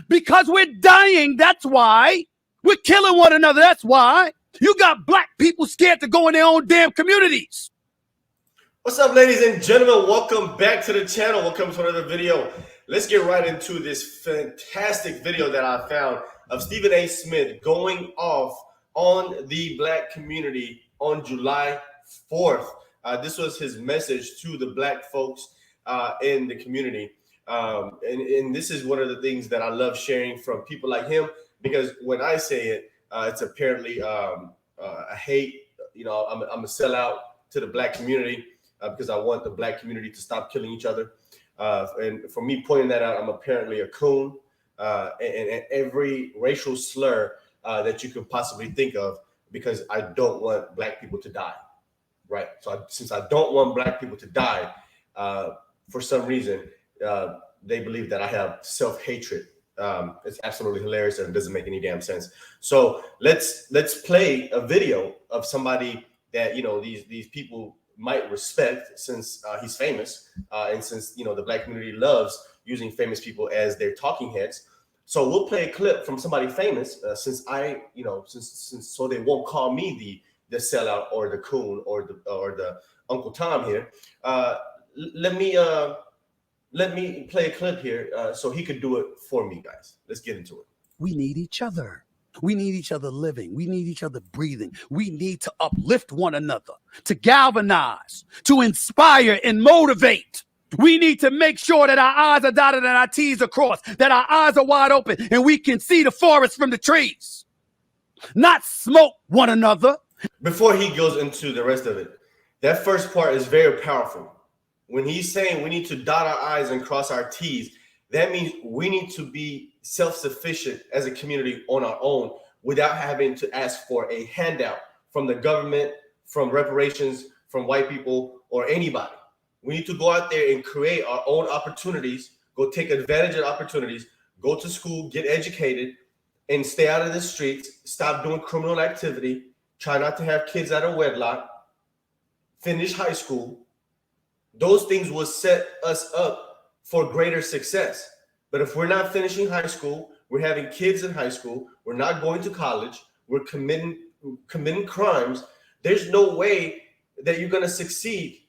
Because we're dying, that's why. We're killing one another, that's why. You got black people scared to go in their own damn communities. What's up, ladies and gentlemen? Welcome back to the channel. Welcome to another video. Let's get right into this fantastic video that I found of Stephen A. Smith going off on the black community on July 4th. This was his message to the black folks in the community. And this is one of the things that I love sharing from people like him, because when I say it, it's apparently a hate. You know, I'm a sellout to the black community because I want the black community to stop killing each other. And for me pointing that out, I'm apparently a coon, and every racial slur that you could possibly think of, because I don't want black people to die. Right. So since I don't want black people to die, for some reason, they believe that I have self-hatred. It's absolutely hilarious and it doesn't make any damn sense. So let's play a video of somebody that, you know, these people might respect, since he's famous, and since, you know, the black community loves using famous people as their talking heads. So we'll play a clip from somebody famous, since so they won't call me the sellout or the coon or the Uncle Tom here. Let me play a clip here so he could do it for me, guys. Let's get into it. We need each other. We need each other living. We need each other breathing. We need to uplift one another, to galvanize, to inspire and motivate. We need to make sure that our I's are dotted and our T's are crossed, that our eyes are wide open and we can see the forest from the trees, not smoke one another. Before he goes into the rest of it, that first part is very powerful. When he's saying we need to dot our I's and cross our T's, that means we need to be self-sufficient as a community on our own without having to ask for a handout from the government, from reparations, from white people, or anybody. We need to go out there and create our own opportunities, go take advantage of opportunities, go to school, get educated, and stay out of the streets, stop doing criminal activity, try not to have kids out of wedlock, finish high school. Those things will set us up for greater success. But if we're not finishing high school, we're having kids in high school, we're not going to college, we're committing crimes, there's no way that you're going to succeed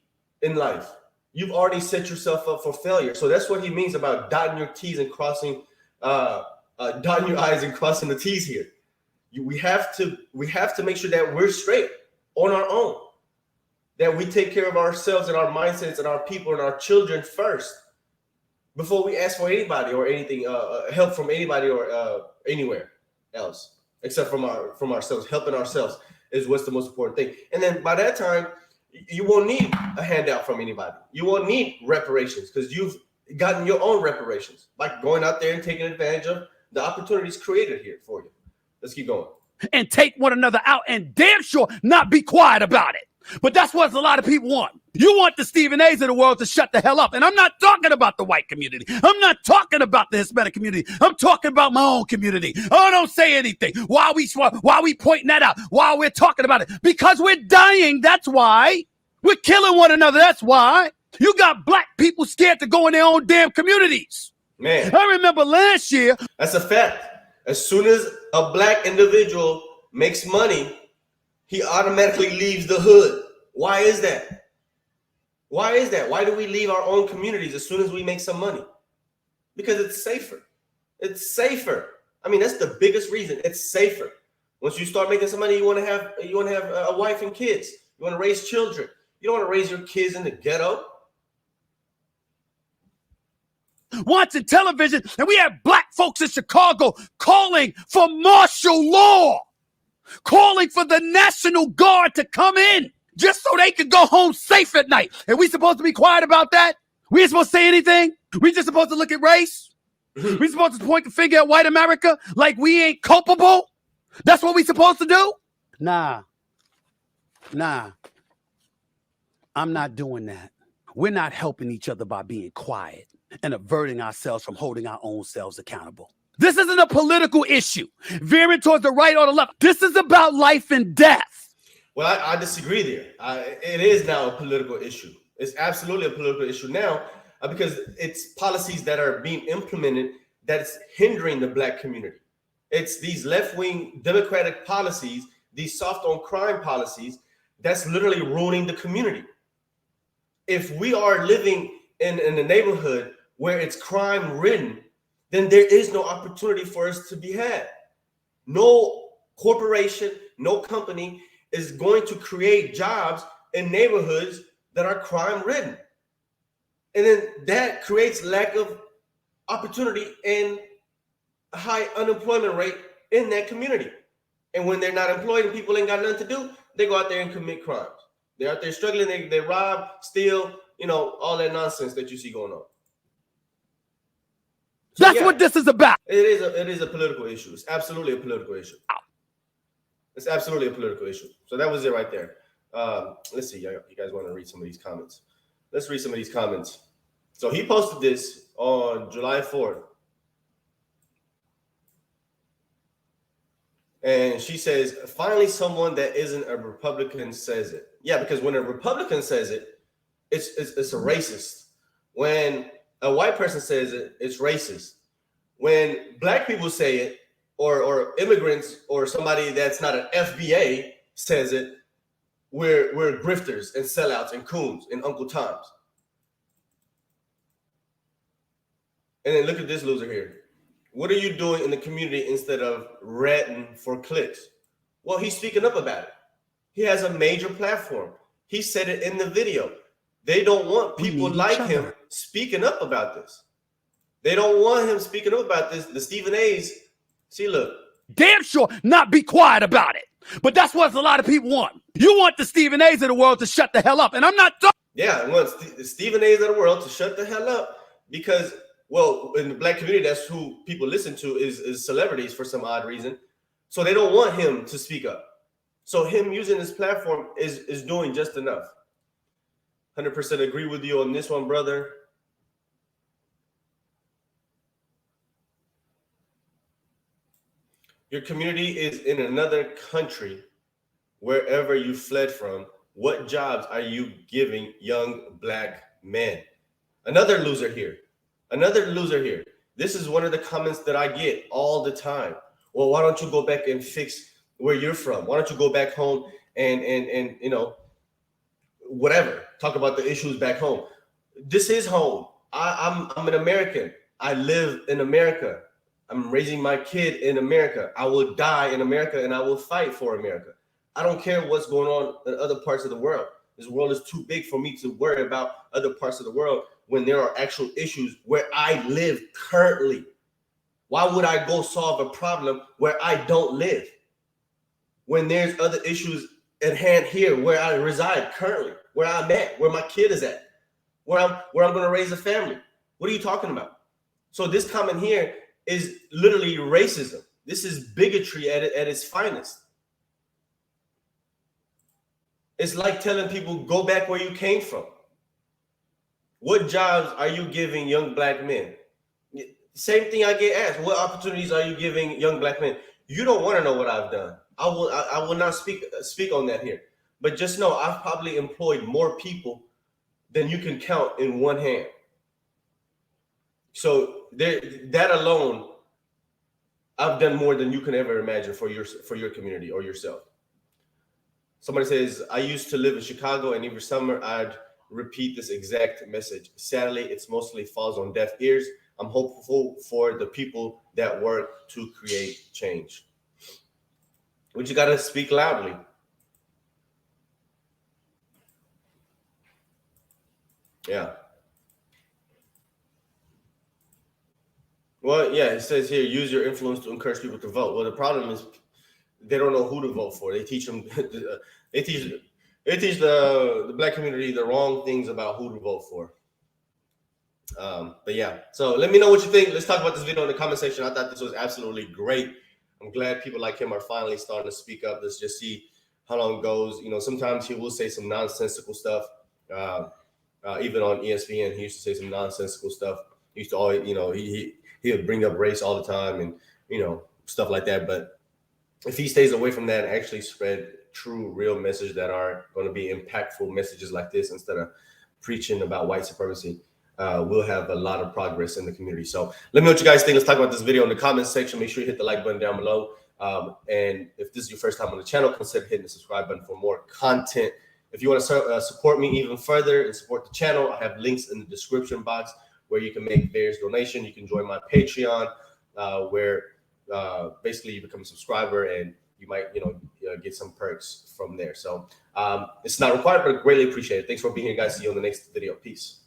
in life. You've already set yourself up for failure. So that's what he means about dotting your T's and crossing, dotting your I's and crossing the T's here. We have to make sure that we're straight on our own, that we take care of ourselves and our mindsets and our people and our children first before we ask for anybody or anything, help from anybody or anywhere else except from ourselves. Helping ourselves is what's the most important thing. And then by that time, you won't need a handout from anybody. You won't need reparations because you've gotten your own reparations by going out there and taking advantage of the opportunities created here for you. Let's keep going. And take one another out and damn sure not be quiet about it. But that's what a lot of people want. You want the Stephen A's of the world to shut the hell up. And I'm not talking about the white community. I'm not talking about the Hispanic community. I'm talking about my own community. Oh, don't say anything. Why we pointing that out? Why we're talking about it? Because we're dying. That's why. We're killing one another. That's why. You got black people scared to go in their own damn communities. Man, I remember last year. That's a fact. As soon as a black individual makes money, he automatically leaves the hood. Why is that? Why is that? Why do we leave our own communities as soon as we make some money? Because it's safer. It's safer. I mean, that's the biggest reason. It's safer. Once you start making some money, you want to have a wife and kids. You want to raise children. You don't want to raise your kids in the ghetto. Watching television, and we have black folks in Chicago calling for martial law, calling for the National Guard to come in just so they can go home safe at night. And we supposed to be quiet about that? We ain't supposed to say anything? We just supposed to look at race? We supposed to point the finger at white America like we ain't culpable? That's what we supposed to do? Nah. I'm not doing that. We're not helping each other by being quiet and averting ourselves from holding our own selves accountable. This isn't a political issue, veering towards the right or the left. This is about life and death. Well, I disagree there. It is now a political issue. It's absolutely a political issue now because it's policies that are being implemented that's hindering the black community. It's these left-wing democratic policies, these soft on crime policies, that's literally ruining the community. If we are living in a neighborhood where it's crime ridden, then there is no opportunity for us to be had. No corporation, no company is going to create jobs in neighborhoods that are crime ridden. And then that creates lack of opportunity and a high unemployment rate in that community. And when they're not employed and people ain't got nothing to do, they go out there and commit crimes. They're out there struggling, they rob, steal, all that nonsense that you see going on. So that's what this is about. It is a political issue. It's absolutely a political issue. It's absolutely a political issue. So that was it right there. Let's see. You guys want to read some of these comments? Let's read some of these comments. So he posted this on July 4th. And she says, finally, someone that isn't a Republican says it. Yeah, because when a Republican says it, it's a racist. When a white person says it, it's racist. When black people say it, or immigrants, or somebody that's not an FBA says it, we're grifters and sellouts and coons and Uncle Toms. And then look at this loser here. What are you doing in the community instead of ratting for clicks? Well, he's speaking up about it. He has a major platform. He said it in the video. They don't want people like him speaking up about this. They don't want him speaking up about this. The Stephen A's, see, look. Damn sure not be quiet about it. But that's what a lot of people want. You want the Stephen A's of the world to shut the hell up. And I'm not talking. Yeah, I want the Stephen A's of the world to shut the hell up because, well, in the black community, that's who people listen to is celebrities for some odd reason. So they don't want him to speak up. So him using his platform is doing just enough. 100% agree with you on this one, brother. Your community is in another country, wherever you fled from. What jobs are you giving young black men? Another loser here. Another loser here. This is one of the comments that I get all the time. Well, why don't you go back and fix where you're from? Why don't you go back home and whatever, talk about the issues back home? This is home. I'm an American. I live in America. I'm raising my kid in America. I will die in America and I will fight for America. I don't care what's going on in other parts of the world. This world is too big for me to worry about other parts of the world when there are actual issues where I live currently. Why would I go solve a problem where I don't live? When there's other issues at hand here where I reside currently, where I'm at, where my kid is at, where I'm going to raise a family. What are you talking about? So this comment here is literally racism. This is bigotry at its finest. It's like telling people, go back where you came from. What jobs are you giving young black men? Same thing I get asked. What opportunities are you giving young black men? You don't want to know what I've done. I will not speak on that here. But just know I've probably employed more people than you can count in one hand. So that alone, I've done more than you can ever imagine for your community or yourself. Somebody says, I used to live in Chicago, and every summer I'd repeat this exact message. Sadly, it mostly falls on deaf ears. I'm hopeful for the people that work to create change. But you got to speak loudly. Yeah. Well, yeah, it says here, use your influence to encourage people to vote. Well, the problem is they don't know who to vote for. They teach them, they teach the black community the wrong things about who to vote for. But yeah, so let me know what you think. Let's talk about this video in the comment section. I thought this was absolutely great. I'm glad people like him are finally starting to speak up. Let's just see how long it goes. You know, sometimes he will say some nonsensical stuff. Even on ESPN, he used to say some nonsensical stuff. He used to always, you know, he would bring up race all the time and, you know, stuff like that. But if he stays away from that and actually spread true, real messages that are going to be impactful messages like this instead of preaching about white supremacy, we'll have a lot of progress in the community. So let me know what you guys think. Let's talk about this video in the comments section. Make sure you hit the like button down below. And if this is your first time on the channel, consider hitting the subscribe button for more content. If you want to support me even further and support the channel, I have links in the description box where you can make various donations. You can join my Patreon, where basically you become a subscriber and you might, get some perks from there. So it's not required, but greatly appreciated. Thanks for being here, guys. See you on the next video. Peace.